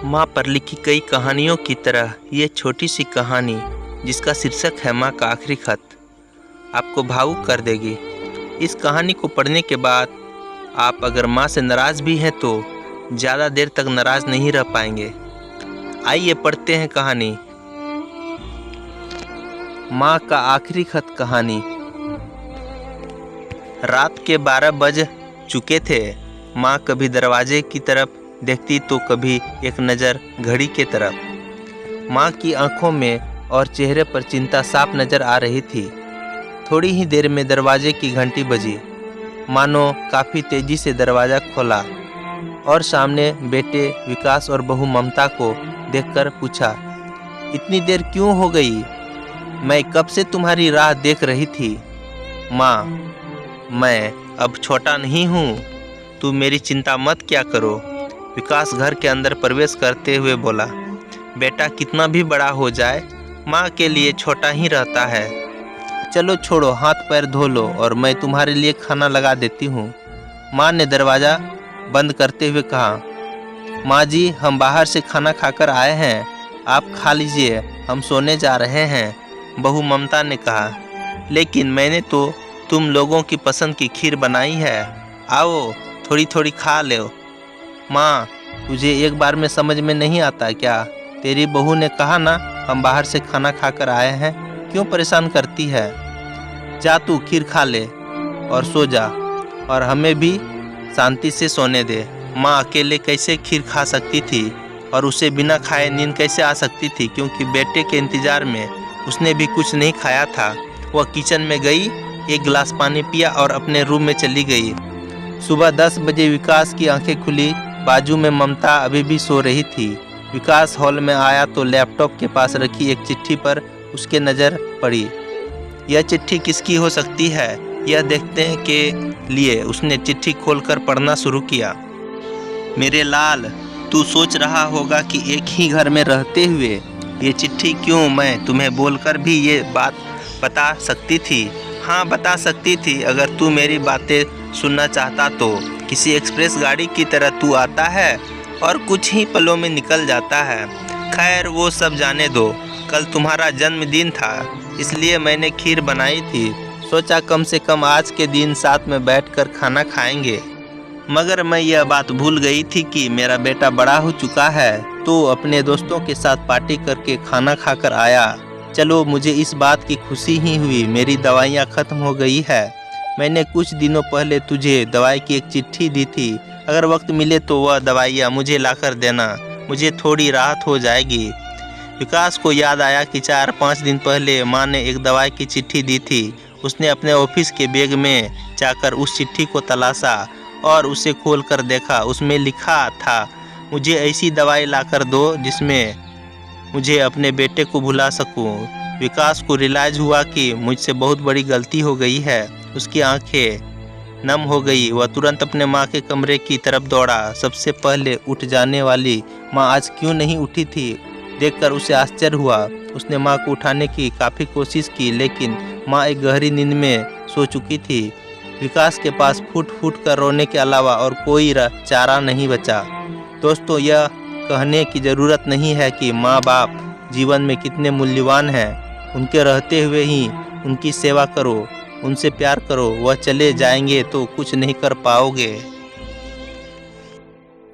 माँ पर लिखी कई कहानियों की तरह ये छोटी सी कहानी जिसका शीर्षक है माँ का आखिरी खत आपको भावुक कर देगी। इस कहानी को पढ़ने के बाद आप अगर माँ से नाराज़ भी हैं तो ज़्यादा देर तक नाराज़ नहीं रह पाएंगे। आइए पढ़ते हैं कहानी। माँ का आखिरी खत कहानी। रात के 12 बज चुके थे। माँ कभी दरवाजे की तरफ देखती तो कभी एक नज़र घड़ी के तरफ। माँ की आंखों में और चेहरे पर चिंता साफ नज़र आ रही थी। थोड़ी ही देर में दरवाजे की घंटी बजी। मानो काफ़ी तेज़ी से दरवाज़ा खोला और सामने बेटे विकास और बहू ममता को देखकर पूछा, इतनी देर क्यों हो गई? मैं कब से तुम्हारी राह देख रही थी। माँ, मैं अब छोटा नहीं हूँ, तू मेरी चिंता मत क्या करो। विकास घर के अंदर प्रवेश करते हुए बोला, बेटा कितना भी बड़ा हो जाए माँ के लिए छोटा ही रहता है। चलो छोड़ो, हाथ पैर धो लो और मैं तुम्हारे लिए खाना लगा देती हूँ। माँ ने दरवाज़ा बंद करते हुए कहा, माँ जी हम बाहर से खाना खाकर आए हैं, आप खा लीजिए, हम सोने जा रहे हैं। बहू ममता ने कहा, लेकिन मैंने तो तुम लोगों की पसंद की खीर बनाई है, आओ थोड़ी थोड़ी खा लो। माँ, तुझे एक बार में समझ में नहीं आता क्या? तेरी बहू ने कहा ना हम बाहर से खाना खाकर आए हैं, क्यों परेशान करती है? जा तू खीर खा ले और सो जा और हमें भी शांति से सोने दे। माँ अकेले कैसे खीर खा सकती थी और उसे बिना खाए नींद कैसे आ सकती थी, क्योंकि बेटे के इंतज़ार में उसने भी कुछ नहीं खाया था। वह किचन में गई, एक गिलास पानी पिया और अपने रूम में चली गई। सुबह 10 बजे विकास की आंखें खुली। बाजू में ममता अभी भी सो रही थी। विकास हॉल में आया तो लैपटॉप के पास रखी एक चिट्ठी पर उसके नज़र पड़ी। यह चिट्ठी किसकी हो सकती है, यह देखने के लिए उसने चिट्ठी खोलकर पढ़ना शुरू किया। मेरे लाल, तू सोच रहा होगा कि एक ही घर में रहते हुए ये चिट्ठी क्यों? मैं तुम्हें बोलकर भी ये बात बता सकती थी। हाँ बता सकती थी, अगर तू मेरी बातें सुनना चाहता तो। किसी एक्सप्रेस गाड़ी की तरह तू आता है और कुछ ही पलों में निकल जाता है। खैर वो सब जाने दो। कल तुम्हारा जन्मदिन था, इसलिए मैंने खीर बनाई थी। सोचा कम से कम आज के दिन साथ में बैठकर खाना खाएंगे। मगर मैं यह बात भूल गई थी कि मेरा बेटा बड़ा हो चुका है, तो अपने दोस्तों के साथ पार्टी करके खाना खाकर आया। चलो मुझे इस बात की खुशी ही हुई, मेरी दवाइयाँ ख़त्म हो गई है। मैंने कुछ दिनों पहले तुझे दवाई की एक चिट्ठी दी थी, अगर वक्त मिले तो वह दवाइयाँ मुझे लाकर देना, मुझे थोड़ी राहत हो जाएगी। विकास को याद आया कि 4-5 दिन पहले माँ ने एक दवाई की चिट्ठी दी थी। उसने अपने ऑफिस के बैग में जाकर उस चिट्ठी को तलाशा और उसे खोलकर देखा। उसमें लिखा था, मुझे ऐसी दवाई लाकर दो जिसमें मुझे अपने बेटे को भुला सकूं। विकास को रियलाइज़ हुआ कि मुझसे बहुत बड़ी गलती हो गई है। उसकी आंखें नम हो गई। वह तुरंत अपने माँ के कमरे की तरफ दौड़ा। सबसे पहले उठ जाने वाली माँ आज क्यों नहीं उठी थी, देखकर उसे आश्चर्य हुआ। उसने माँ को उठाने की काफ़ी कोशिश की, लेकिन माँ एक गहरी नींद में सो चुकी थी। विकास के पास फूट फूट कर रोने के अलावा और कोई चारा नहीं बचा। दोस्तों, यह कहने की ज़रूरत नहीं है कि माँ बाप जीवन में कितने मूल्यवान हैं। उनके रहते हुए ही उनकी सेवा करो, उनसे प्यार करो। वह चले जाएंगे तो कुछ नहीं कर पाओगे।